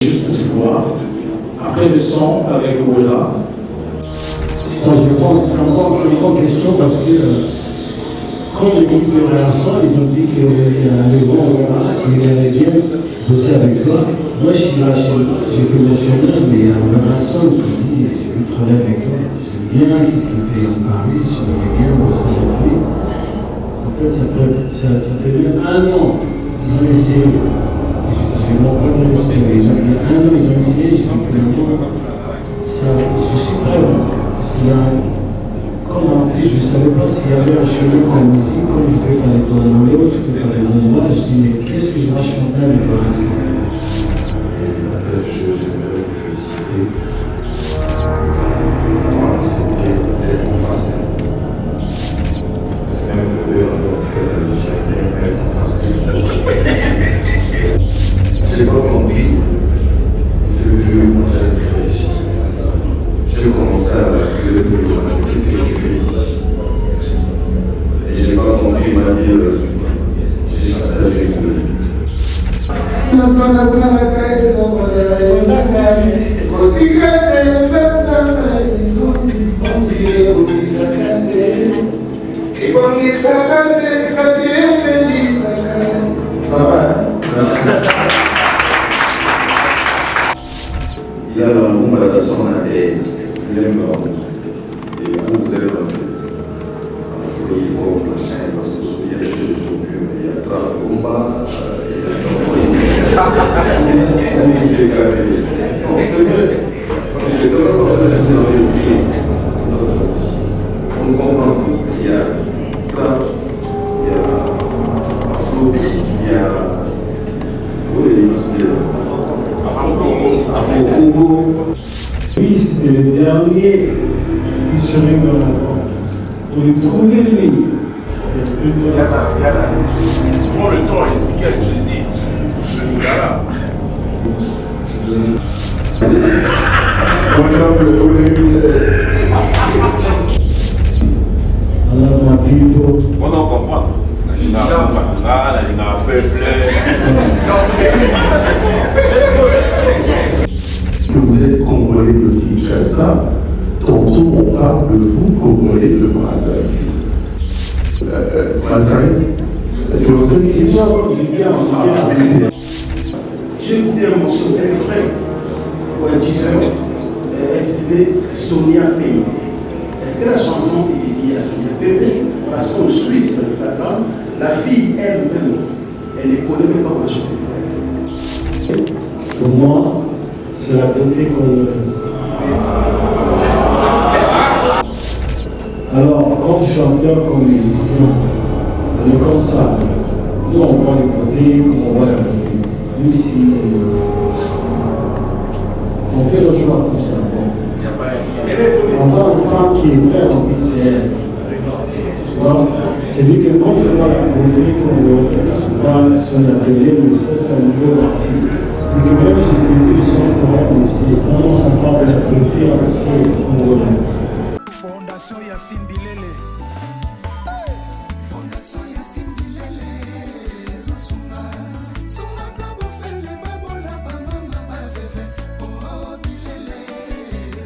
Juste pour savoir, après le son avec Ola. Ça, je pense c'est encore question parce que quand l'équipe de relation, ils ont dit que le grand Ola qui aimerait bien bosser avec toi. Moi, je suis là chez moi, j'ai fait mon chemin, mais il y a une relation qui dit je veux travailler avec toi. J'aime bien ce qu'il fait en Paris, j'aimerais bien bosser avec lui. En fait, ça fait bien un an, ils ont essayé. Je ne manque pas de respect. Il y a un an, ils ont essayé, j'ai dit finalement, je suis prêt. Parce qu'il y a, comme artiste, je ne savais pas s'il y avait un chemin comme musique. Quand je fais par les tournois, je fais par les moments, je dis, mais qu'est-ce que je vais chanter avec par exemple? J'aimerais vous féliciter d'avoir accepté d'être en face de nous. Parce que même eux, on a fait la logique d'être en face de nous. Je n'ai pas compris. Je veux montrer le frère ici. J'ai commencé à l'appeler pour lui demander qu'est-ce que tu fais ici. Et je n'ai pas compris, il m'a dit j'ai chanté avec lui. Ça va, hein? Merci. Il y a la rumba de son année, il aime et vous êtes en folie pour machin, parce qu'aujourd'hui il y a des trucs, il y a la rumba, il y a ça me dit carré. Non, c'est vrai. Parce que quand on est oublié, on comprend qu'il y a trap, il y a afrobeat, il y a. Oui, parce que. Afro-Congo. Lui, c'était le dernier featuring dans l'album. Pour le trouver, lui, c'était plutôt. Prends le temps à expliquer à Jay-Z. Je suis là. Alors, ma people. On en comprend. Il y a un peuple. Que vous êtes Congolais de Kinshasa, tantôt on parle de vous, Congolais de Brazzaville. J'ai écouté un morceau extrait pour un teaser intitulé Sonia Payne. Est-ce que la chanson est dédiée à Sonia Payne? Parce qu'on suit sur Instagram, la fille elle-même, elle ne connaît même pas comment chanter. Pour moi, c'est la beauté congolaise. Alors, comme chanteur, comme musicien, on est comme ça. Nous, on voit les beautés comme on voit la beauté. Nous, si on fait le choix tout simplement. On voit une femme qui est belle, on dit c'est elle. Tu vois, c'est-à-dire que quand je vois la beauté congolaise, je vois son atelier, mais ça, c'est un niveau d'artiste. C'est que même si j'ai vu son poème ici, on s'en parle de la beauté aussi congolaise. Fondation Yacine Bilele. Fondation Yacine Bilele. Zosunga. Sunga kabo fele babola ba mama ba veve. Oh Bilele.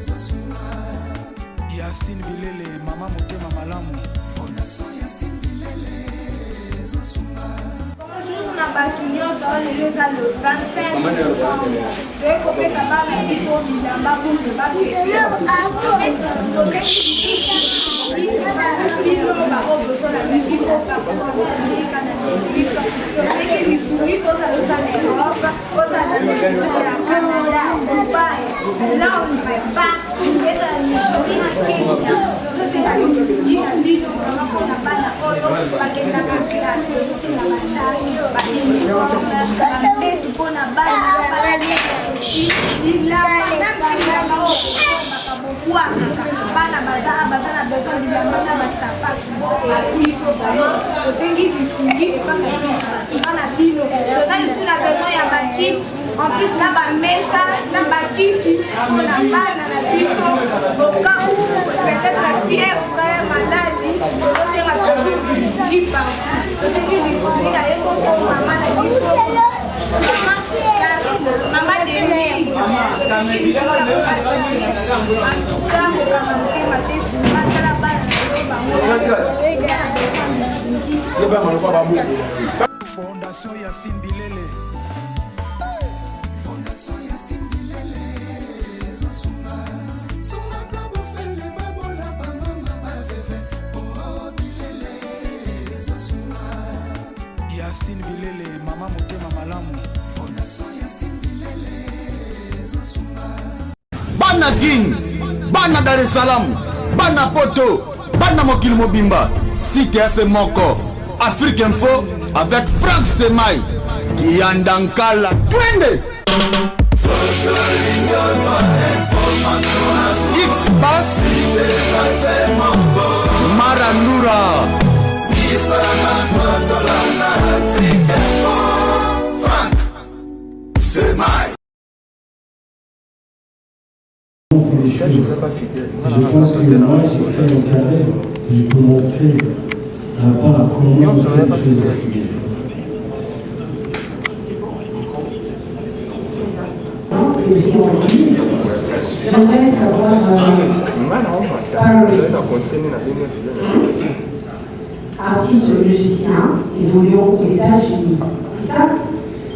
Zosunga. Yacine Bilele, mama motema malamu. Fondation Yacine Bilele. Zosunga. Bonjour, on a bâti le 25 décembre. Je vais couper sa barre à l'histoire du Damba pour ne pas en plus, là, ma mesa, là, ma kiki, on a mal dans la biso, au cas où peut-être la fièvre, maladie, on va toujours vivre partout. C'est que les familles, maman, la biso, Maman Demi. Fondation Yacine Bilele. Fondation Yacine Bilele. Zosunga. Sunga kabo fele babola ba mama ba veve. Oh Bilele. Zosunga. Yacine Bilele, mama motema malamu. Fondation Yacine Bilele. Zosunga. Bana King, Bana Dar es Salaam, Bana Poto, Bana Mokil Mobimba, Site Afe Moko, Afrique Info avec Frank Stemai, Yandankala, Twende. X-Bass, Marandura, Frank Stemai. Je pense que moi j'ai fait un carré, je peux montrer là-bas comment on fait les choses ici. Et aussi aujourd'hui, j'aimerais savoir Paris, artiste musicien évoluant aux États-Unis, c'est ça?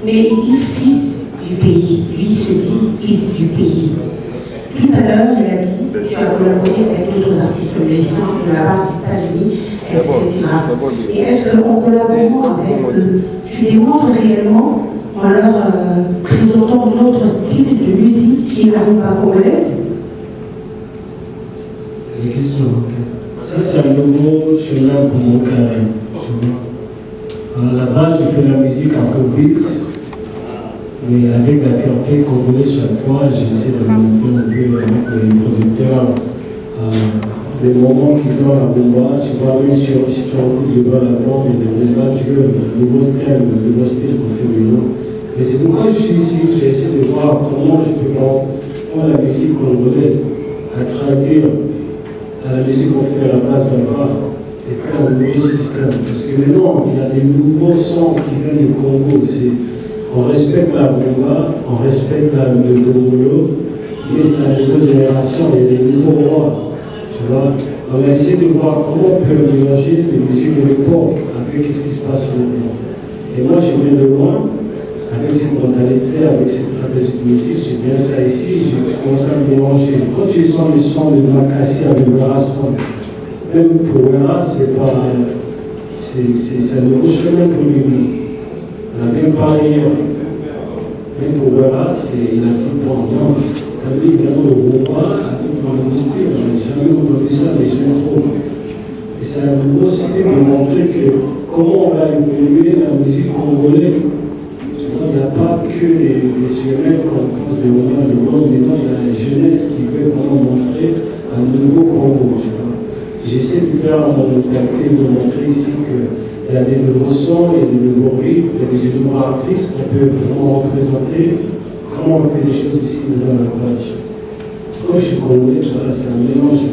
Mais il dit fils du pays, lui se dit fils du pays. Tout à l'heure, il a dit, tu as collaboré avec d'autres artistes musiciens de la part des États-Unis, etc. Et est-ce qu'en collaborant avec eux, tu démontres réellement en leur présentant notre style de musique qui est la rumba congolaise? Les questions, ok. Ça, c'est un nouveau chemin pour mon carré. À la base, je fais la musique afrobeat. Mais avec la fierté congolaise, chaque fois, j'essaie de montrer un peu avec les producteurs les moments qui donnent la rumba. Tu vois, même si tu écoutes le bas là-bas, mais les rumba jouent le nouveau thème, le nouveau style qu'on fait maintenant. Et c'est pourquoi je suis ici, j'essaie de voir comment je peux prendre la musique congolaise à traduire à la musique qu'on fait à la base là-bas et faire un nouveau système. Parce que maintenant, il y a des nouveaux sons qui viennent du Congo aussi. On respecte la rumba, on respecte le domoyo, mais c'est la nouvelle génération, il y a des nouveaux rois. Tu vois, on a essayé de voir comment on peut mélanger les musiques de l'époque avec ce qui se passe maintenant. Et moi, je viens de loin, avec cette mentalité, avec cette stratégie de musique, j'ai bien ça ici, j'ai commencé à mélanger. Quand tu sens le son de Makassi avec Wera Son, même pour Wera, c'est un nouveau chemin pour lui. On a bien parlé, même pour Wera, il a dit, bon, non, t'as vu vraiment le rumba avec mon style, je n'ai jamais entendu ça, mais j'aime trop. Et c'est un nouveau style de montrer que comment on va évoluer la musique congolaise. Il n'y a pas que les chemins qu'on pense de monde, maintenant il y a la jeunesse qui veut vraiment montrer un nouveau Congo. J'essaie de faire mon mentalité, de montrer ici qu'il y a des nouveaux sons, il y a des nouveaux rythmes, il y a des nouveaux artistes qu'on peut vraiment représenter, comment on fait les choses ici devant la page. Quand je suis congolais, voilà, c'est un mélange de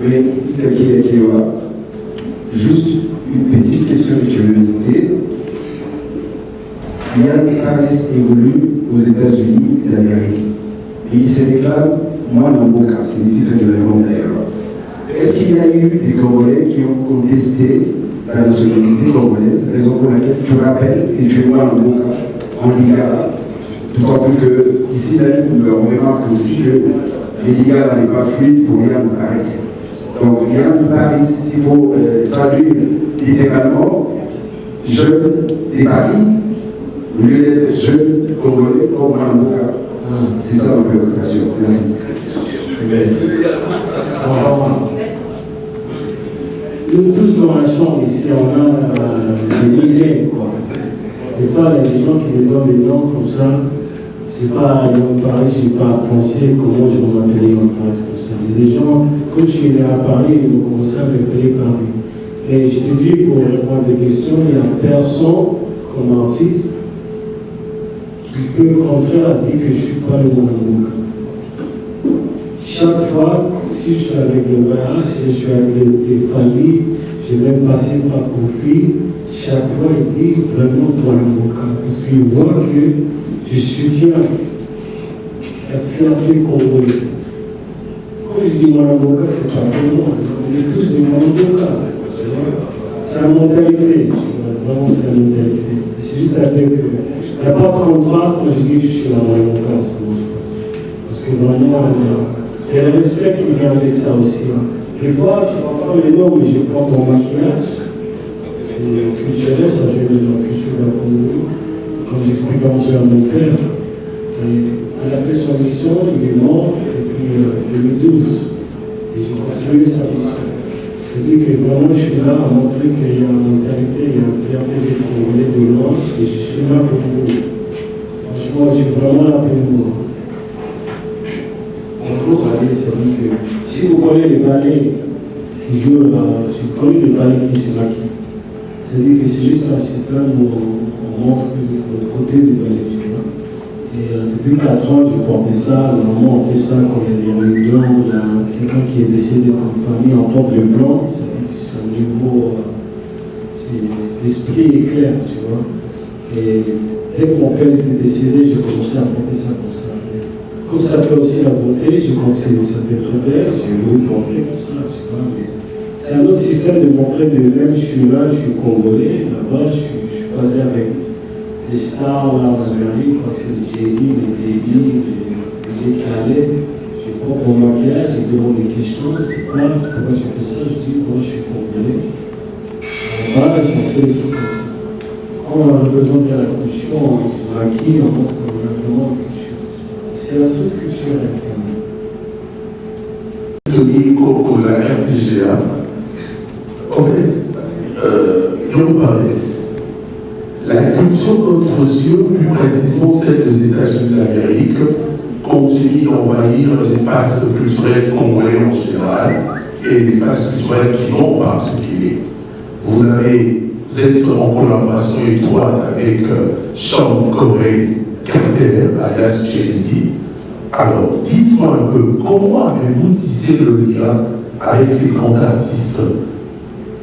Oui, juste une petite question de curiosité. Yann Paris évolue aux États-Unis d'Amérique. Et il se déclare Mwanamboka, c'est le titre de l'album d'ailleurs. Est-ce qu'il y a eu des Congolais qui ont contesté la nationalité congolaise, raison pour laquelle tu rappelles que tu es Mwanamboka en Lingala? D'autant plus que ici, on remarque aussi que les Lingala n'est pas fluide pour Yann Paris. Donc Yann Paris, s'il faut traduire littéralement, jeune des Paris, au lieu d'être jeune congolais comme Mwanamboka. C'est ça ma préoccupation. Merci. Nous tous dans la chambre ici, on a des milliers, quoi. Des fois, il y a des gens qui me donnent des noms comme ça. C'est pas Yann Paris, je n'ai pas pensé comment je vais m'appeler Yann Paris comme ça. Il y a des gens, quand je suis né à Paris, ils ont commencé à m'appeler Paris. Et je te dis, pour répondre à des questions, il n'y a personne comme artiste qui peut, au contraire, dire que je ne suis pas le Mwanamboka. Chaque fois, si je suis avec le Wera, si je suis avec des familles, j'ai même passé par Kofi, chaque fois il dit vraiment Mwanamboka, parce qu'il voit que je soutiens la fierté congolaise. Quand je dis Mwanamboka, c'est pas pour moi, on est tous des Mwanamboka. C'est la mentalité, vraiment c'est la mentalité. C'est juste avec. Il n'y a pas de contrat quand je dis que je suis la Mwanamboka. Parce que vraiment, il y a le respect qui vient avec ça aussi. Des fois, je ne vois pas les noms, mais je prends mon maquillage. C'est culturel, ça fait de la culture de la Congo. Comme j'explique un peu à mon père, elle a fait son mission, il est mort depuis 2012. Et j'ai continué sa mission. C'est-à-dire que vraiment, je suis là à montrer qu'il y a une mentalité, il y a une fierté des Congolais de l'Or, et je suis là pour vous. Franchement, je suis vraiment là pour vous. Bonjour, allez, ça dit que si vous connaissez les ballets qui jouent là, si vous connaissez les ballets qui se maquillent, c'est-à-dire que c'est juste un système où on montre le côté du ballet, tu vois. Et depuis 4 ans, j'ai porté ça. Normalement, on fait ça quand il y a des réunions, il y a quelqu'un qui est décédé dans la famille, on porte le blanc, c'est un niveau. L'esprit est clair, tu vois. Et dès que mon père était décédé, j'ai commencé à porter ça comme ça. Comme ça fait aussi la beauté, je crois que c'était très belle, j'ai voulu porter comme ça, tu vois. C'est un autre système de montrer de même je suis là, je suis congolais, là-bas, je suis basé avec les stars là en Amérique, c'est les Jay-Z, les Débit, les DJ Khaled. Je prends mon maquillage, je demande des questions, c'est quoi, pourquoi j'ai fait ça, je dis, moi je suis congolais. Voilà, ils ont fait des trucs comme ça. Quand on a besoin de la culture, on se maquille, on montre qu'on a vraiment la culture. C'est un truc culturel quand même. Tony Kokola, RTGA. En fait, Guillaume Paris, la culture de notre yeux, plus précisément celle des États-Unis d'Amérique, continue d'envahir l'espace culturel congolais en général et l'espace culturel qui en particulier. Vous êtes en collaboration étroite avec Sean Corey Carter, alias Jay-Z. Alors, dites-moi un peu, comment avez-vous tissé le lien avec ces grands artistes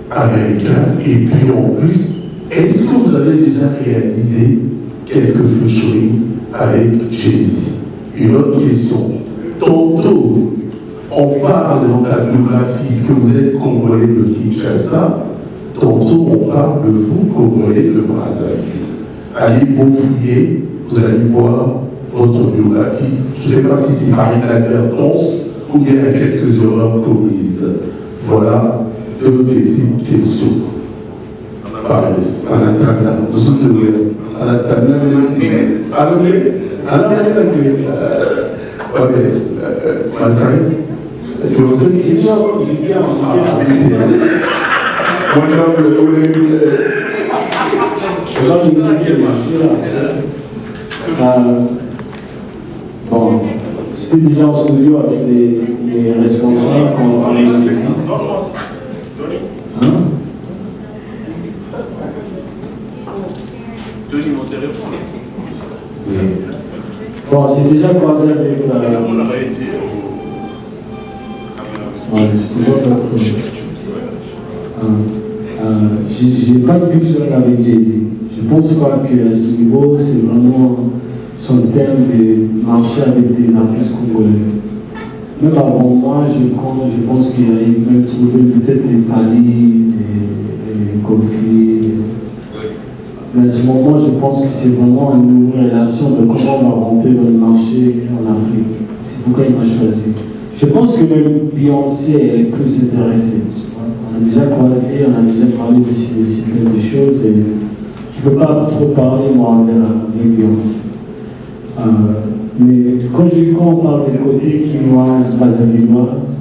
américains? Et puis en plus, est-ce que vous avez déjà réalisé quelques featuring avec Jay-Z? Une autre question. Tantôt, on parle dans la biographie que vous êtes Congolais de Kinshasa, tantôt on parle de vous, Congolais de Brazzaville. Allez fouiller, vous allez voir votre biographie. Je ne sais pas si c'est par inadvertance ou bien il y a quelques erreurs commises. Voilà deux petites questions. Paris, Anatana, nous sommes Anatana, my friend, you were thinking, bon, j'étais déjà en studio avec les responsables quand on parlait de ça. Hein? Oui. Bon, j'ai déjà croisé avec. Ouais, je te vois pas trop. J'ai pas de futur avec Jay-Z. Je pense pas qu'à ce niveau, c'est vraiment son thème de marcher avec des artistes congolais. Même avant moi, je pense qu'il a même trouvé peut-être les Fali, les Kofi. Mais à ce moment, je pense que c'est vraiment une nouvelle relation de comment on va rentrer dans le marché en Afrique. C'est pourquoi il m'a choisi. Je pense que même Beyoncé elle est plus intéressée. On a déjà croisé, on a déjà parlé de plein de choses. Et je ne peux pas trop parler, moi, avec Beyoncé. Mais quand on parle des côtés quinoises, brazzavillaises,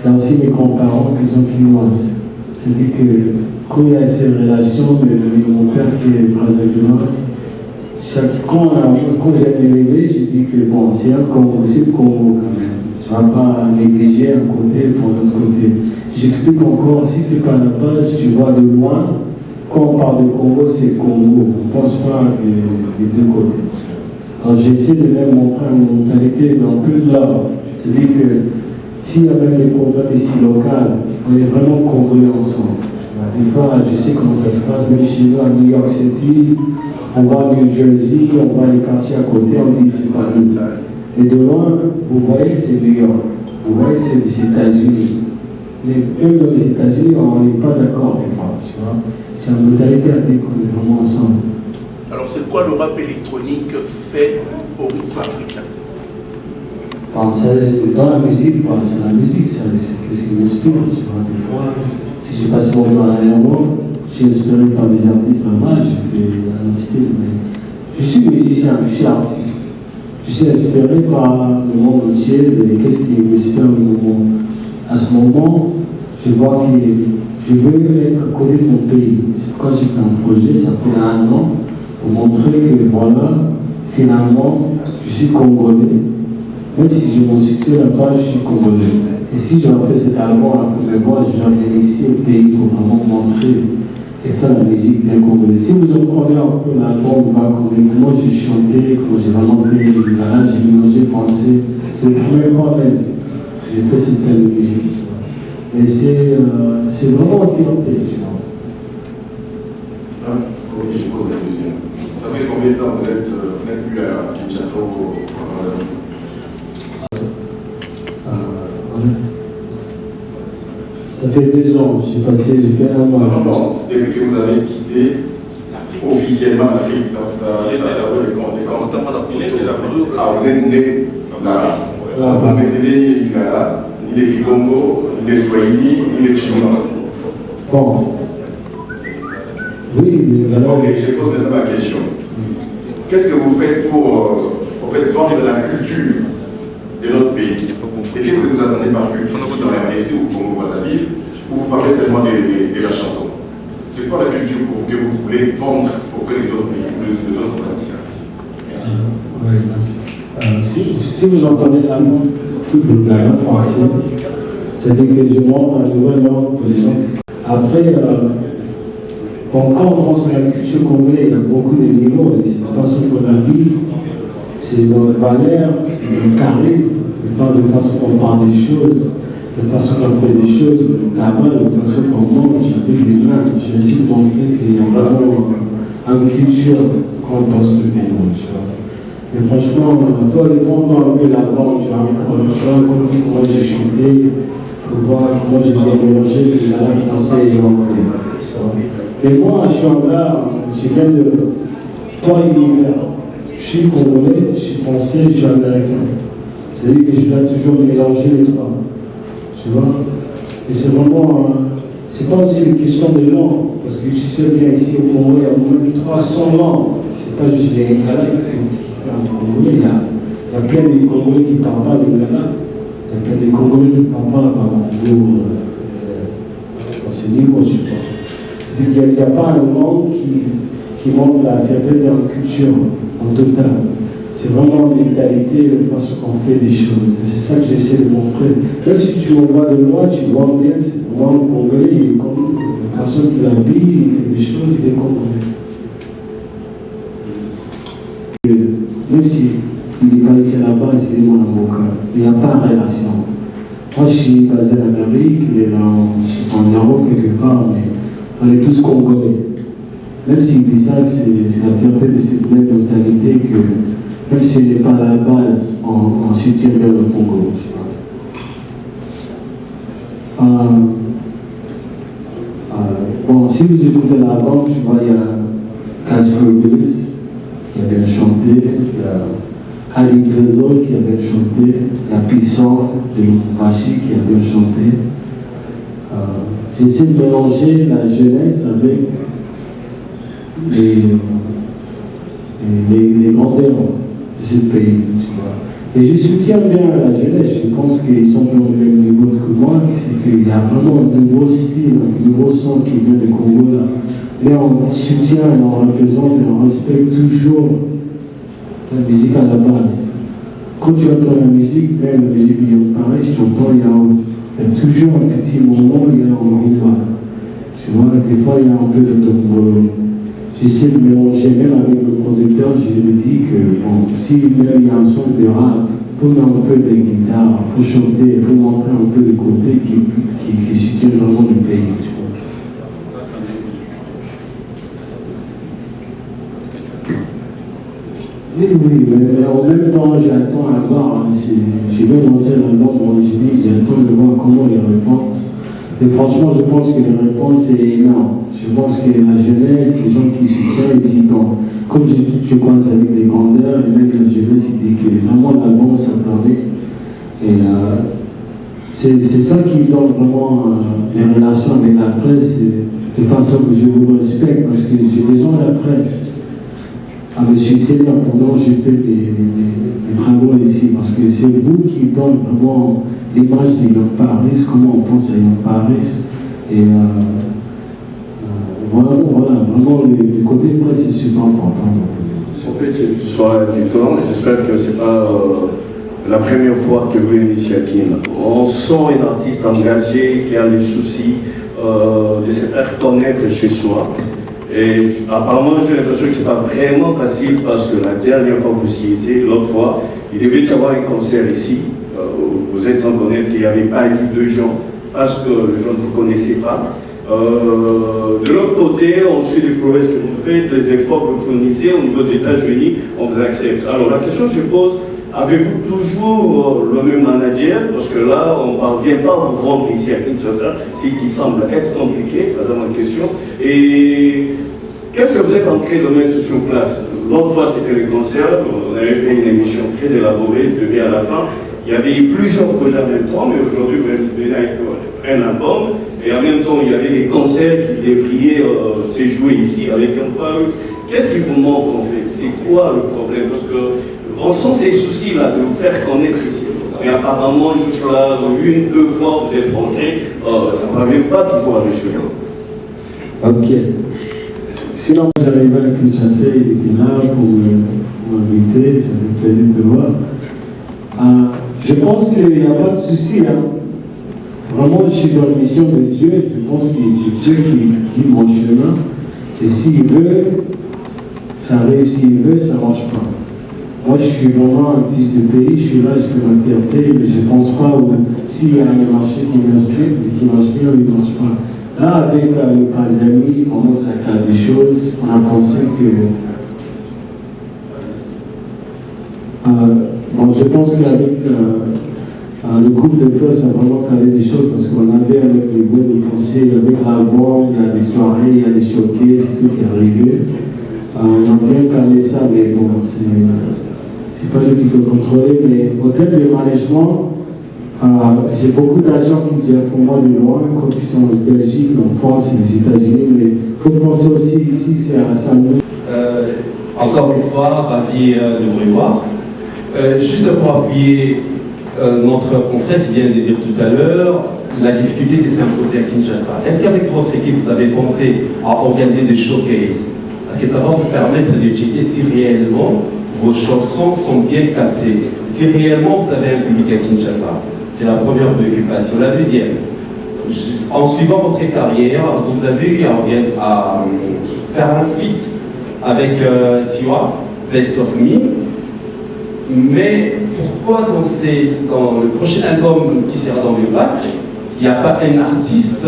il y a aussi mes grands-parents qui sont quinoises. C'est-à-dire que, comme il y a ces relations, mon père qui est brazzavilloise, quand j'ai élevé, j'ai dit que bon, c'est un Congo, c'est le Congo quand même. Je ne vais pas négliger un côté pour l'autre côté. J'explique encore, si tu es pas à la base, tu vois de loin, quand on parle de Congo, c'est Congo. On ne pense pas des deux côtés. Alors j'essaie de même montrer une mentalité d'un peu de love. C'est-à-dire que s'il y a même des problèmes ici locaux, on est vraiment Congolais ensemble. Des fois, je sais comment ça se passe, même chez nous à New York City, on va à New Jersey, on va à les quartiers à côté, on dit c'est pas nous. Mais de loin, vous voyez, c'est New York. Vous voyez, c'est les États-Unis. Même dans les États-Unis, on n'est pas d'accord des fois, tu vois. C'est une mentalité à dire qu'on est vraiment ensemble. Alors, c'est quoi le rap électronique fait au rythme africain? Dans la musique, c'est la musique, c'est ce qui m'inspire, tu vois. Des fois, si j'ai passé mon temps à l'aéroport, j'ai inspiré par des artistes là-bas, j'ai fait un autre style. Mais je suis musicien, je suis artiste. Je suis inspiré par le monde entier, qu'est-ce qui m'inspire le moment. À ce moment, je vois que je veux être à côté de mon pays. C'est pourquoi j'ai fait un projet, ça fait 1 an, pour montrer que voilà, finalement, je suis congolais. Même si j'ai mon succès là-bas, je suis congolais. Et si j'aurais fait cet album à tous mes voix, je l'aurais ici au pays pour vraiment montrer et faire la musique bien congolaise. Si vous en connaissez un peu l'album, vous allez connaître comment j'ai chanté, comment j'ai vraiment fait les galas, j'ai mélangé français. C'est la première fois même que j'ai fait cette telle musique. Tu vois. Mais c'est vraiment une fierté, tu vois. Oui, je pose la deuxième. Ça fait combien de temps vous êtes plus à Kinshasa au Ça fait 2 ans, j'ai fait 1 mois. Non, depuis que vous avez quitté officiellement l'Afrique, ça fait quand? Ah, vous êtes né là. Vous ne maîtrisez ni les Lingala, ni les Kikongo, ni les Swahili, ni les Chinois. Bon. Oui, les Lingala. Ok, je pose maintenant la question. Qu'est-ce que vous faites pour vendre la culture de notre pays? Et qu'est-ce que vous attendez par culture dans la RDC ou Congo Brazzaville, où vous parlez seulement de la chanson? C'est quoi la culture que vous voulez vendre pour que les autres pays, les autres artistes? Merci. Oui, merci. Si vous entendez ça, tout le gars français, c'est-à-dire que je montre un nouvel langue pour les gens. Après, quand on pense à la culture congolaise, il y a beaucoup de niveaux. C'est la façon qu'on habille, c'est notre valeur, c'est notre charisme. De façon qu'on parle des choses, de façon qu'on fait des choses, là-bas, de façon qu'on mange, avec des mains. J'ai essayé de montrer qu'il y a vraiment une culture qu'on pense du Congo, tu vois. Et franchement, il faut entendre un peu la langue, j'ai compris comment j'ai chanté, pour voir comment j'ai bien mélangé le français et anglais. Mais moi, je suis en gars, je viens de 3 univers. Je suis congolais, je suis français, je suis américain. C'est-à-dire que je dois toujours mélanger les 3. Tu vois? Et c'est vraiment. C'est pas aussi une question de langue, parce que je sais bien ici au Congo, il y a au moins 300 langues. C'est pas juste les Lingala qui parlent congolais. Il y a plein de Congolais qui ne parlent pas Lingala. Il y a plein de Congolais qui ne parlent pas Congo à ce niveau, je pense. C'est-à-dire qu'il n'y a pas une langue qui montre la fierté de la culture en total. C'est vraiment une mentalité, la façon qu'on fait des choses. Et c'est ça que j'essaie de montrer. Même si tu me vois de loin, tu vois bien, c'est vraiment congolais, il est congolais. La façon qu'il habille, il fait des choses, il est congolais. Même si il n'est pas ici à la base, il est mon avocat. Il n'y a pas de relation. Moi, je suis basé en Amérique, il est en Europe quelque part, mais on est tous congolais. Même s'il dit ça, c'est la fierté de cette même mentalité que même si on n'est pas à la base, on soutient bien le Congo. Bon, si vous écoutez l'album, tu vois, il y a Casfurbilis qui a bien chanté, il y a Ali Trésor qui a bien chanté, il y a Pisson de Lubumbashi qui a bien chanté. J'essaie de mélanger la jeunesse avec les grandeurs de ce pays, tu vois. Et je soutiens bien la jeunesse, je pense qu'ils sont au même niveau que moi, c'est qu'il y a vraiment un nouveau style, un nouveau son qui vient du Congo là. Mais on soutient et on représente et on respecte toujours la musique à la base. Quand tu entends la musique, même la musique de Paris, tu entends, il y a toujours un petit moment, il y a un rumba. Tu vois, des fois il y a un peu de dombolo. J'essaie de mélanger, même avec le producteur, je lui dis que bon, si même il y a un son de rap, il faut mettre un peu de guitare, il faut chanter, il faut montrer un peu le côté qui soutient vraiment le pays. Tu vois. Oui, mais en même temps, j'attends à voir. Hein, je vais lancer l'album, bon, je dis, j'attends de voir comment les réponses. Et franchement, je pense que les réponses, c'est énorme. Je pense que la jeunesse, les gens qui soutiennent, ils disent, bon, comme je croise avec des grandeurs, et même la jeunesse, ils disent que vraiment l'album s'attendait. Et c'est ça qui donne vraiment les relations avec la presse, de façon que je vous respecte, parce que j'ai besoin de la presse. À me soutenir pendant que j'ai fait des travaux ici, parce que c'est vous qui donnez vraiment l'image de Young Paris, comment on pense à Young Paris. Et voilà, vraiment le côté presse est super important. En fait, c'est une soirée du temps, et j'espère que ce n'est pas la première fois que vous initiez à Kin. On sent un artiste engagé qui a le souci de se faire connaître chez soi. Et apparemment, j'ai l'impression que ce n'est pas vraiment facile parce que la dernière fois que vous y étiez, l'autre fois, il devait y avoir un concert ici. Vous êtes sans connaître qu'il n'y avait pas de gens parce que les gens ne vous connaissaient pas. De l'autre côté, on suit les prouesses que vous faites, les efforts que vous fournissez au niveau des États-Unis, on vous accepte. Alors la question que je pose, avez-vous toujours le même manager? Parce que là, on ne parvient pas à vous vendre ici à Kinshasa, ce qui semble être compliqué, madame la question. Et qu'est-ce que vous êtes en train de mettre sur place? L'autre fois, c'était le concert, on avait fait une émission très élaborée, de début à la fin. Il y avait plusieurs projets en même temps, mais aujourd'hui, vous venez avec un album. Et en même temps, il y avait des concerts qui devraient se jouer ici avec un peu. Qu'est-ce qui vous manque en fait? C'est quoi le problème? Parce qu'on sent ces soucis-là de vous faire connaître ici. Mais apparemment, juste là, une, deux fois, vous êtes rentré, ça ne revient pas toujours à monsieur. Ok. Sinon, j'arrivais à Kinshasa, il était là pour m'inviter, ça fait plaisir de voir. Je pense qu'il n'y a pas de souci. Hein. Vraiment, je suis dans la mission de Dieu. Je pense que c'est Dieu qui guide mon chemin. Et s'il veut, ça réussit. S'il veut, ça ne marche pas. Moi, je suis vraiment un fils de pays. Je suis là, je fais ma fierté. Mais je ne pense pas s'il y a un marché qui m'inspire, qui marche bien ou il ne marche pas. Là, avec la pandémie, vraiment, ça calme des choses. On a pensé que... bon, je pense qu'avec le groupe de feu, ça a vraiment calé des choses parce qu'on avait un autre niveau de pensée. Avec l'album, il y a des soirées, il y a des showcases, c'est tout qui est arrivé. On a bien calé ça, mais bon, c'est pas lui qui peut contrôler. Mais au terme de management, j'ai beaucoup d'agents qui viennent pour moi de loin, qui sont en Belgique, en France et aux États-Unis. Mais il faut penser aussi ici, c'est à Saint-Louis. Encore une fois, ravi de vous revoir. Juste pour appuyer notre confrère qui vient de dire tout à l'heure, la difficulté de s'imposer à Kinshasa. Est-ce qu'avec votre équipe, vous avez pensé à organiser des showcases? Parce que ça va vous permettre de checker si réellement vos chansons sont bien captées. Si réellement vous avez un public à Kinshasa. C'est la première préoccupation. La deuxième, en suivant votre carrière, vous avez eu à faire un feat avec Tiwa, Best of Me. Mais pourquoi dans le prochain album qui sera dans le bac, il n'y a pas un artiste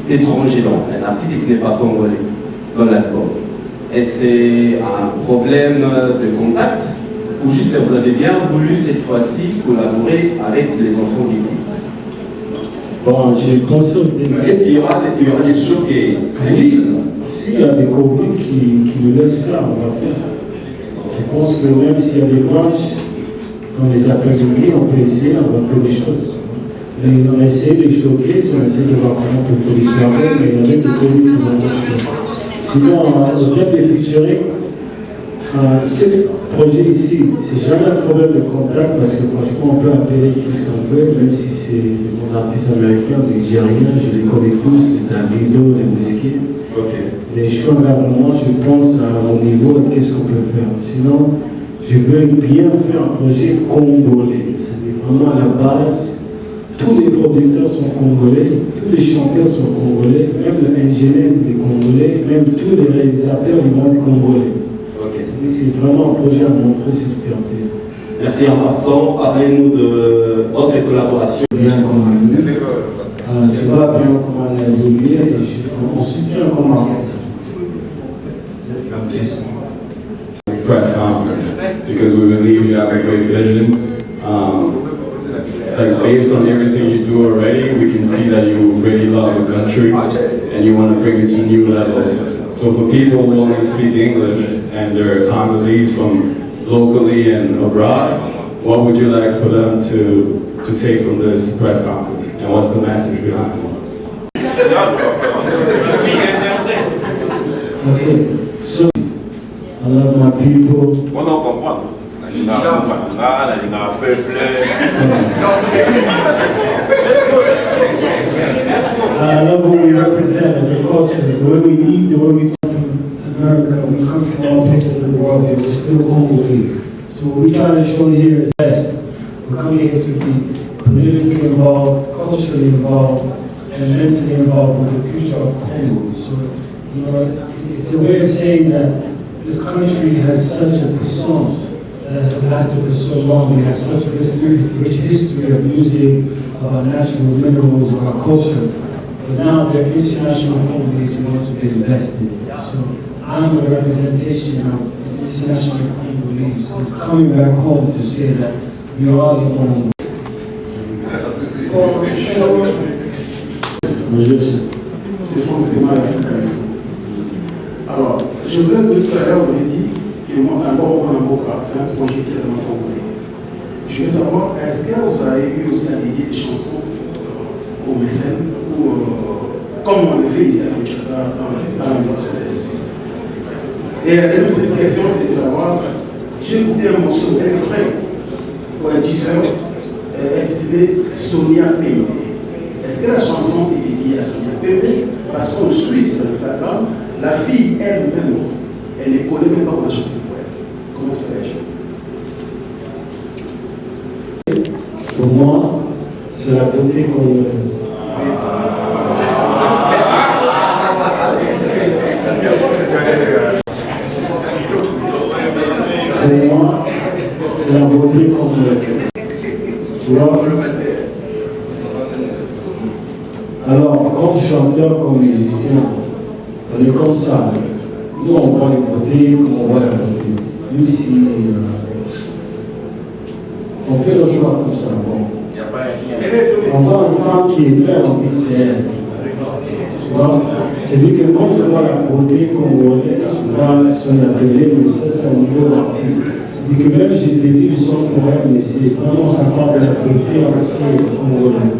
étranger, un artiste qui n'est pas congolais dans l'album? Et c'est un problème de contact ou juste vous avez bien voulu cette fois-ci collaborer avec les enfants du pays? Bon, j'ai pensé au début. Il y aura des showcases. Oui, s'il y a des Covid qui nous laissent faire, on va faire. Je pense que même s'il y a des matchs dans les après-midi, on peut essayer, on va faire des choses. Mais on essaie de choquer, on essaie de voir comment on peut faire des soirées, mais avec le Covid, c'est vraiment chaud. Sinon, au terme de featuring, ce projet ici, c'est jamais un problème de contact parce que franchement, on peut appeler qui ce qu'on veut, même si c'est mon artiste américain, des Nigériens, je les connais tous, les Davido, les Whisky. Les choix vraiment, je pense à mon niveau et qu'est-ce qu'on peut faire. Sinon, je veux bien faire un projet congolais. C'est vraiment la base. Tous les producteurs sont congolais, tous les chanteurs sont congolais, même l'ingénieur est congolais, même tous les réalisateurs ils vont être congolais. C'est vraiment un projet à montrer cette fierté. Merci. En passant, parlez-nous de votre collaboration. Bien comme ami. Tu vois bien comment on a évolué et on soutient comme artiste. Press conference. because we believe you have a great vision. Like based on everything you do already, we can see that you really love the country and you want to bring it to new levels. So for people who only speak English and they're Congolese from locally and abroad, what would you like for them to take from this press conference? And what's the message behind it? Okay, so I love my people. I love what we represent as a culture, the way we eat, the way we come from America, we come from all places of the world, but we're still Congolese. So what we try to show here is best. We're coming here to be politically involved, culturally involved, and mentally involved with the future of Congo. So, you know, it's a way of saying that this country has such a puissance that has lasted for so long. We have such a rich history of music, of our natural minerals, of our culture. But now there are international companies who want to be invested. So I'm a representation of international companies who are coming back home to say that we are the one. C'est forcément l'Afrique. Alors, je vous ai dit tout à l'heure, vous avez dit que moi, d'abord, c'est un projet qui est vraiment congolais. Je veux savoir, est-ce que vous avez eu aussi à dédier des chansons aux mécènes ou comme on le fait ici à Kinshasa dans la maison de l'Est? Et la deuxième petite question, c'est de savoir, j'ai écouté un morceau, un extrait pour un teaser intitulé Sonia Payne. Est-ce que la chanson est dédiée à Sonia Payne? Parce qu'on suit sur Instagram, la fille elle-même, elle ne connaît même pas comment chanter pour elle. Comment se fait-elle? Pour moi, c'est la beauté congolaise. Pour moi, c'est la beauté congolaise. Tu vois? Alors, comme chanteur, comme musicien, on est comme ça. Nous, on voit les beautés comme on voit la beauté. Nous, si on fait le choix comme ça, bon. On voit une femme qui est belle, on dit c'est elle. Tu vois? C'est-à-dire que quand je vois la beauté congolaise, je vois son appelé, mais ça, c'est un niveau d'artiste. C'est-à-dire que même j'ai dédié le son pour elle, mais c'est vraiment ça part de la beauté aussi congolaise.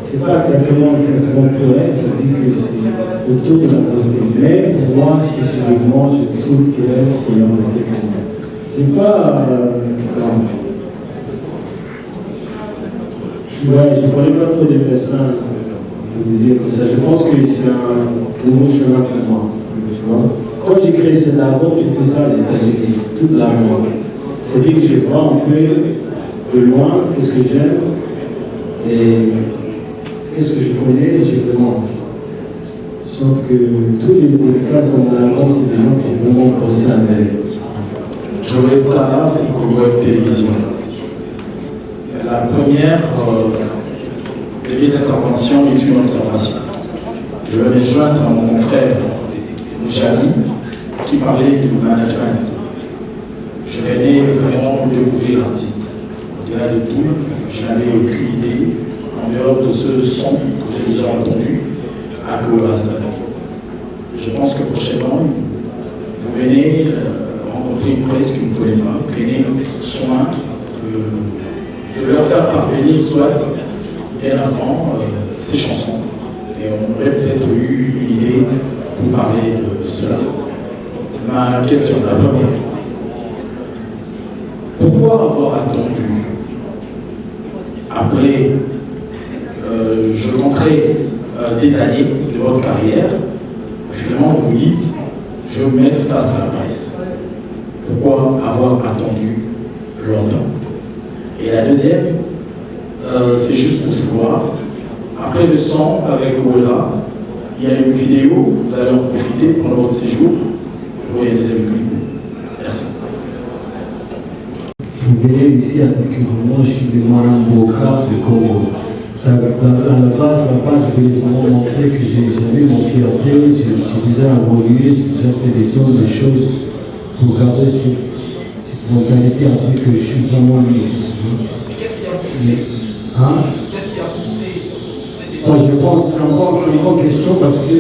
C'est pas exactement pour elle, ça dit que c'est autour de la beauté. Mais pour moi, spécifiquement, je trouve qu'elle, c'est la beauté congolaise. C'est pas... ouais, je ne connais pas trop des dessins. Je veux dire que ça. Je pense que c'est un nouveau chemin pour moi. Tu vois? Quand j'ai créé cet album, j'ai fait ça aux États-Unis, toute l'album. C'est-à-dire que j'ai vois un peu de loin qu'est-ce que j'aime et qu'est-ce que je connais et je demande. Sauf que tous les cas dans mon album, c'est des gens que j'ai vraiment bossé avec. Je reste à la télévision. La première, les interventions est une observation. Je vais me joindre à mon confrère Jali qui parlait du management. Je venais vraiment découvrir l'artiste. Au-delà de tout, je n'avais aucune idée, en dehors de ce son que j'ai déjà entendu, à Kouassa. Je pense que prochainement, vous venez rencontrer une presse que vous ne connaissez pas, prenez soin de leur faire parvenir soit bien avant ces chansons. Et on aurait peut-être eu une idée pour parler de cela. Ma question, la première. Pourquoi avoir attendu après, je compterai des années de votre carrière, finalement vous dites, je vais me mettre face à la presse. Pourquoi avoir attendu longtemps? Et la deuxième, c'est juste pour savoir, après le son avec Ola, il y a une vidéo, vous allez en profiter pendant votre séjour pour réaliser le clip. Merci. Je venais ici avec moi, je suis de Maramboka, de Congo. À la base, je voulais vraiment montrer que j'avais mon fierté, j'ai déjà évolué, j'ai déjà fait des tonnes de choses pour garder ces mentalité après que je suis vraiment lui. Qu'est-ce qui a boosté Hein? Qu'est-ce qui a boosté cette Ça, je pense, c'est une bonne question parce que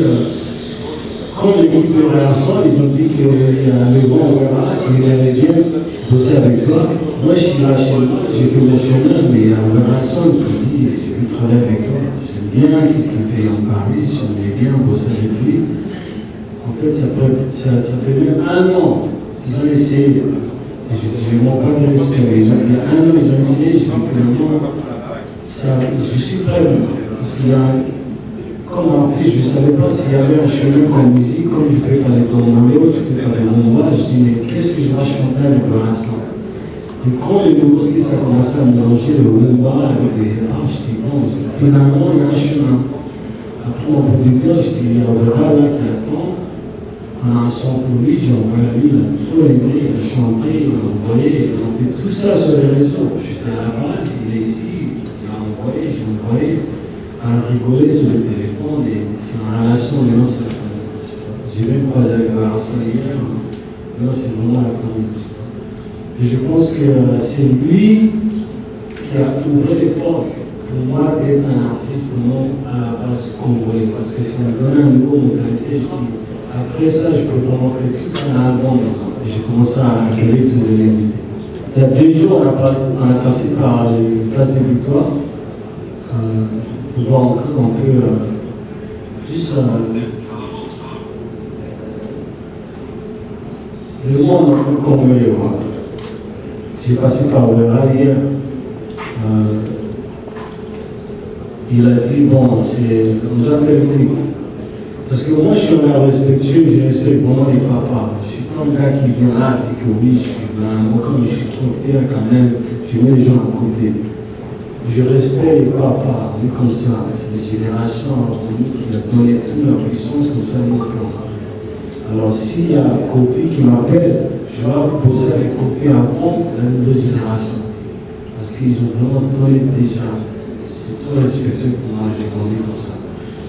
quand l'équipe de réaction, ils ont dit qu'il y a le grand Ouera qui aimerait bien bosser avec toi. Moi, je suis là chez moi, j'ai fait mon chemin, mais il y a un réaction qui dit j'ai pu travailler avec toi. J'aime bien qu'est-ce qu'il fait en Paris, j'aimerais bien bosser avec lui. En fait, ça fait même 1 an qu'ils ont essayé. Je ne manque pas de respect, mais il y a 1 an, ils ont essayé, j'ai dit finalement, je suis prêt. Parce qu'il y a, comme artiste, je ne savais pas s'il y avait un chemin comme musique, comme je fais par les tombolo, je fais par les rumba, je dis, mais qu'est-ce que je vais chanter avec le l'instant? Et quand les Novoski, ça a commencé à mélanger le rumba avec les rap, je dis, bon, finalement, il y a un chemin. Après, mon producteur, je dis, il y a Ouera là qui attend. On a un son pour lui, j'ai envoyé à lui, il a trop aimé, il a chanté, il a envoyé, ils ont fait tout ça sur les réseaux. J'étais à la base, il est ici, il a envoyé, j'ai envoyé, on a rigolé sur le téléphone et c'est en relation, maintenant c'est la famille. J'ai même croisé avec le garçon hier, maintenant c'est vraiment la famille. Et je pense que c'est lui qui a ouvert les portes pour moi d'être un artiste vraiment à la base congolais, parce que ça m'a donné un nouveau mentalité. Après ça, je peux vraiment faire tout un album. Et j'ai commencé à appeler tous les entités. Il y a 2 jours, on a passé par les places de Victoire pour voir encore un peu juste le monde un peu congolais. Voilà. J'ai passé par Ouera hier. Il a dit, bon, on doit faire le clip. Parce que moi, je suis un respectueux, je respecte vraiment les papas. Je ne suis pas un gars qui vient là, dit que oui, je suis là. Moi, comme je suis trop fier quand même, je mets les gens à côté. Je respecte les papas, mais comme ça, c'est les générations qui ont donné toute la puissance comme ça, nous peut. Alors, s'il y a Kofi qui m'appelle, je vais bosser avec Kofi avant la nouvelle génération. Parce qu'ils ont vraiment donné déjà. C'est trop respectueux pour moi, j'ai grandi comme ça.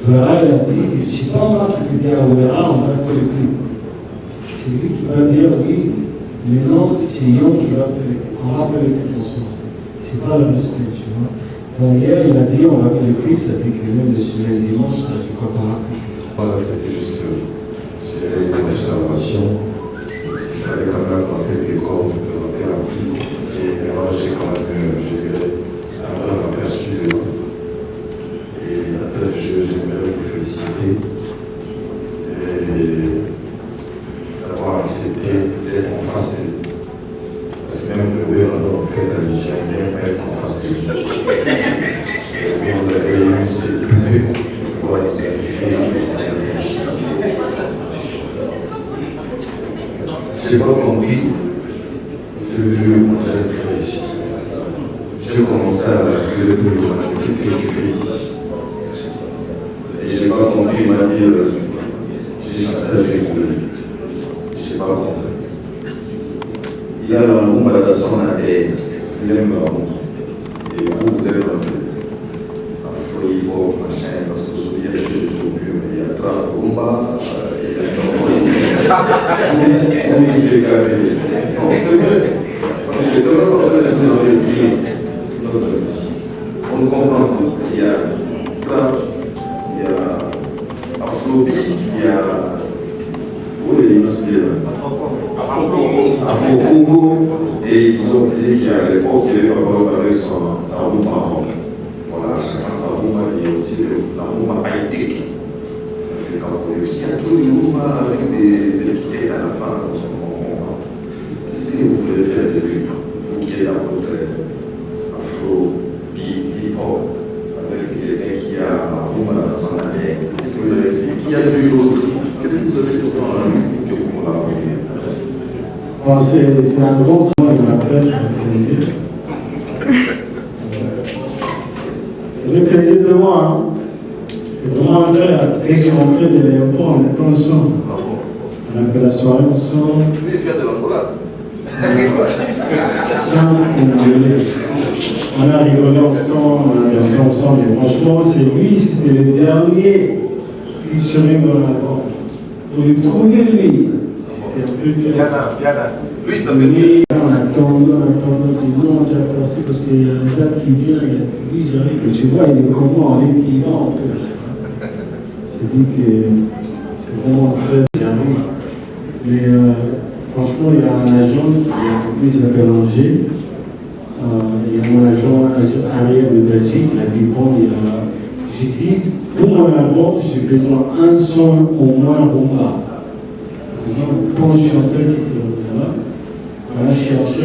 Ouera, il a dit, je ne sais pas moi qui peux dire à Ouera, on va faire le clip. C'est lui qui va dire oui, mais non, c'est Yon qui va faire le clip. On va faire le clip ensemble. C'est pas le respect, tu vois. Donc hier, il a dit, on va faire le clip, ça fait que même le semaine dimanche, là, je crois qu'on va faire. Voilà, c'était juste une observation. Il fallait quand même rappeler les corps pour présenter l'artiste. Et moi, j'ai quand même, je dirais, un bref aperçu de j'aimerais vous féliciter d'avoir accepté d'être en face de lui. Parce que même le Ouera dont vous faites allusion, il n'aime pas être en face de lui. Vous avez eu ces poupées pour pouvoir nous inviter. Je n'ai pas compris. Je veux m'entendre faire ici. J'ai commencé à l'appeler pour lui demander qu'est-ce que tu fais ici. Je n'ai pas compris, il m'a dit, j'ai chanté avec lui. Je n'ai pas compris. Il y a la rumba de son ADN, il aime la rumba. Et vous êtes un folie, machin, parce que vous avez été au mur, il y a la rumba, il y a la c'est carré. Non, c'est vrai. Parce que demain, nous avons écrit notre musique. On comprend qu'il y a trap, il y a Afrobeat, il y a Afro-Congo, et ils ont oublié qu'à l'époque, il y avait pas avec sa rumba rock. Voilà, chacun sa rumba, il y a aussi la rumba high-tech. Il y a tous les rumba avec des étiquettes à la fin. Qu'est-ce que vous voulez faire de lui? Vous qui êtes dans votre Afro-Beat, hip-hop, avec quelqu'un qui a la rumba dans son année. Qu'est-ce que vous avez fait? Qui a vu l'autre? Qu'est-ce que vous avez trouvé dans la musique que vous collaborez? Merci. Bon, c'est un grand son de la presse, ça fait plaisir. Ça fait plaisir de moi. Hein. C'est vraiment agréable. Dès que j'ai rentré de l'aéroport, on était ensemble. On a fait la soirée ensemble. Tu es fier de l'Angola? On a rigolé ensemble, on a dansé ensemble. Et franchement, c'est lui, c'était le dernier featuring dans l'album. Pour lui trouver lui. Lui, ça veut dire. On a attendant, je dis non, j'ai passé parce qu'il y a une date qui vient, il a dit oui, j'arrive. Mais tu vois, il est comment, on est vivant un peu. J'ai dit que c'est vraiment très j'arrive. Mais franchement, il y a un agent qui s'appelle Angers. Il y a mon agent arrière de Belgique, il a dit bon, j'ai dit pour mon album, j'ai besoin d'un son au moins rumba. Pour un chanteur qui fait rumba. On a cherché,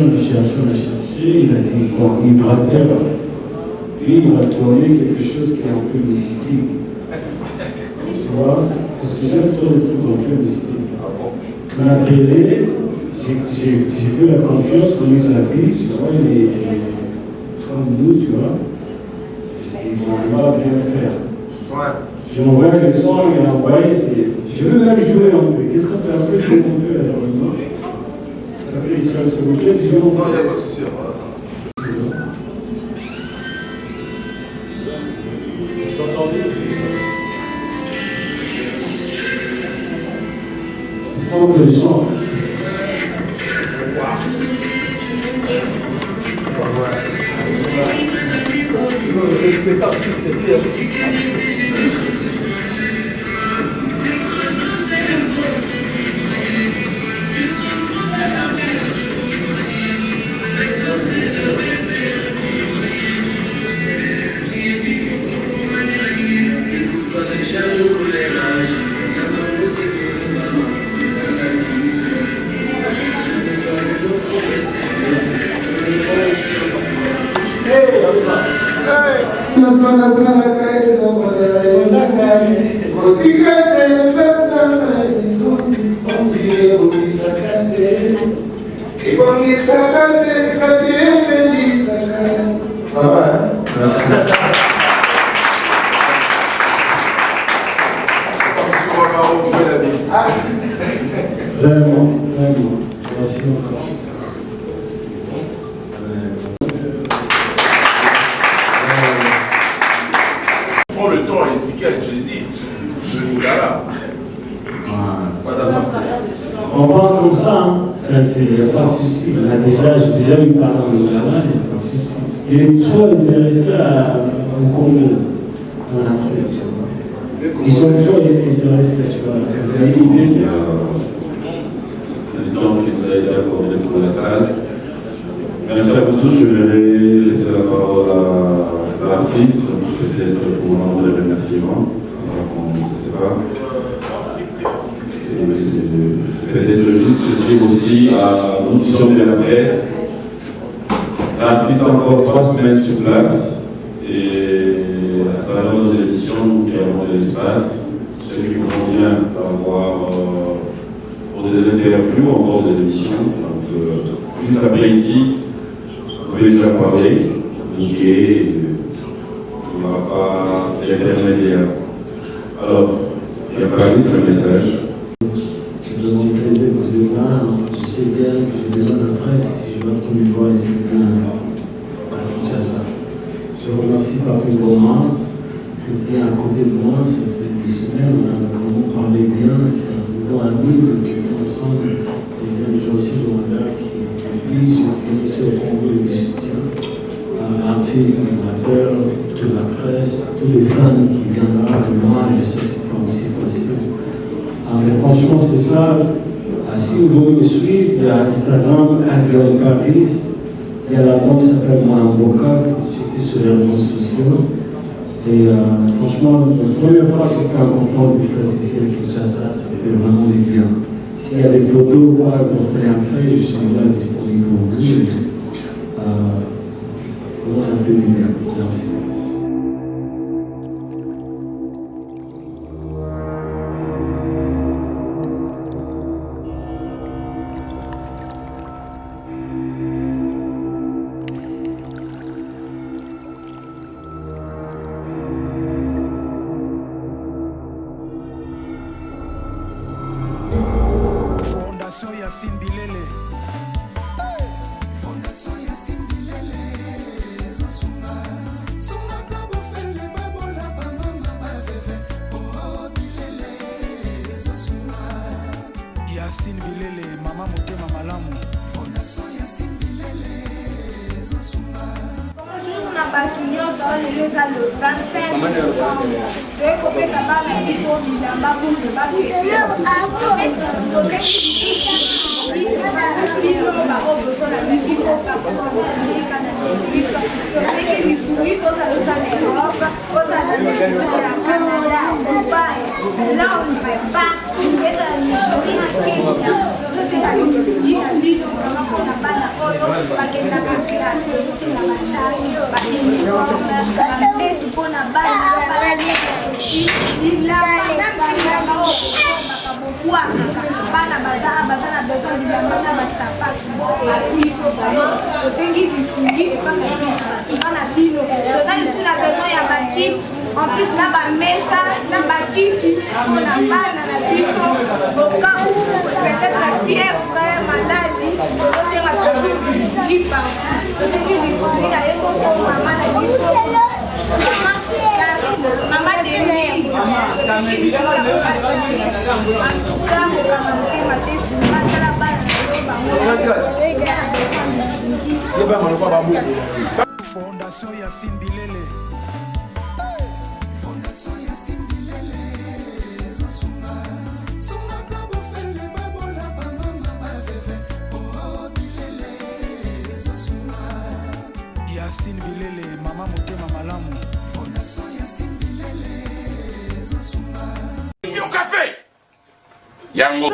il a dit bon, vibrateur. Lui, il m'a donné quelque chose qui est un peu mystique. Tu vois? Parce que j'aime trop des trucs un peu mystiques. Il m'a appelé, j'ai fait la confiance, comment il s'habille, tu vois, il est comme nous, tu vois. Je dis, bon, il va bien faire. Je m'envoie le son, il a envoyé, je veux même jouer un peu. Qu'est-ce qu'on peut appeler jouer un peu à la zone? Ça vous plaît de jouer un peu? Non, il n'y a pas de souci. On peut le son. Ça va, hein? Merci. Vraiment, vraiment. Merci encore. Prends le temps à expliquer à Jay-Z, je suis là. On parle comme ça, hein. Il n'y a pas de souci. J'ai déjà eu parler en Lingala, il n'y a pas de souci. Il est trop intéressé au Congo, en Afrique, tu vois. Ils sont trop intéressés, tu vois. Le temps qui nous a été accordé pour la salle. Merci à vous tous. Je vais laisser la parole à l'artiste, peut-être pour un mot de remerciement. On ne sait pas. Peut-être juste dire aussi à nous qui sommes de la presse, l'artiste a encore 3 semaines sur place et à travers nos éditions, nous qui avons de l'espace, ceux qui vont bien avoir pour des interviews, encore des émissions. Donc, juste après ici, vous pouvez déjà parler, communiquer, il n'y aura pas d'intermédiaire. Alors, il y a pas juste un message. C'est vraiment un plaisir que vous êtes là. Je sais bien que j'ai besoin de presse si je vais promouvoir ici à Kinshasa. Je remercie Papi Goma qui est à côté de moi. Ça fait des semaines, on a vraiment parlé bien. C'est un nouveau ami, on est ensemble. Et il y a des gens aussi de Rwanda qui lui, j'ai venu ici au Congo et du soutien. Artistes, animateurs, toute la presse, tous les fans qui viennent là de moi. Je sais que c'est pas aussi facile. Mais franchement, c'est ça. Si vous voulez me suivre, il y a Instagram, Angel Paris. Il y a la banque qui s'appelle Mon Boca, qui est sur les réseaux sociaux. Et franchement, la première fois que j'ai fait une conférence de presse ici à Kinshasa, ça fait vraiment du bien. S'il y a des photos, vous prenez après, je suis là disponible pour vous. Moi, ça me fait du bien. Merci. Fondation Yacine Bilele. Fondation Yacine Bilele. Zosunga. Sunga kabo fele babola ba mama ba veve. Oh Bilele. Zosunga. Yacine Bilele, mama motema malamu. Fondation Yacine Bilele. mpona bato nyonso lelo eza le 25 toye kopesa bana biso bilamba bote bakete bino baobosola bikikoka amerika na amerika toseki lisui tozalosa na europe ozala na ya canada dubai londres partout ezala nigérie na kenya tozoseka lisui ya bino vrama mpona bana oyo bakendaka classe tozoseka batari bauniforme bapetu mpona bana bilamba bana baza na besoin bilamba na basapatu babiso bayo tosengi bisungi epanga bana bino toza lisu na besoin ya bakiti en plus na bamesa na bakiti mpona bana na biso okau peut-être fièvre maladi tozosenga toujours bisungi partout tosengi bisungi na ye moko mama na biso mama deni Fondation Yacine Bilele. Fondation Yacine Bilele. Zosumba. Sumba kabo fele babola ba mama ba veve. Oh Bilele. Zosumba. Yacine Bilele, mama motema malamu. Fondation Yacine Bilele. Zosumba. Yo café. Yango.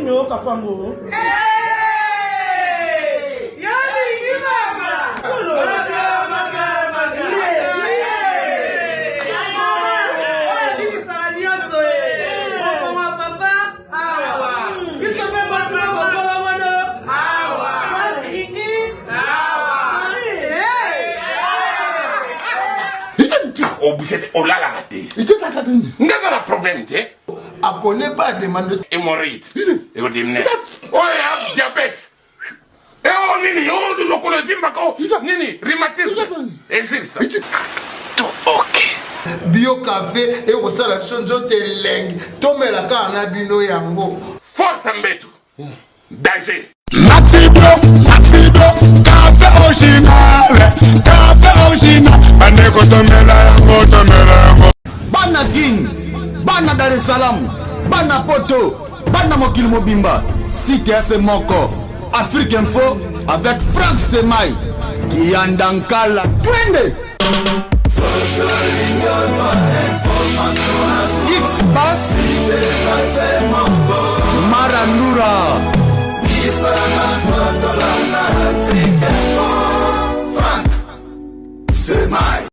Yo kafango. On l'a raté. On a un problème, tu sais. On ne connaît pas demande. Hémorroïde. Et on dit, oh, diabète. Et oh, nini, oh, nous connaissons pas. Nini, rhumatisme. Et c'est ça. Tout ok. Bio café et au salade chonjo te leng. Tomela ka na bino yango. Force Mbetu. Danger. Maxido, café original. Bandeko tomela yango. Bana King, bana Dar es Salaam, bana Poto, bana Mokil Mobimba, CTF Moko, Afrique Info avec Franck Stemai, Kiandankala, Twende. X-Bass, Marandura, Franck Stemai.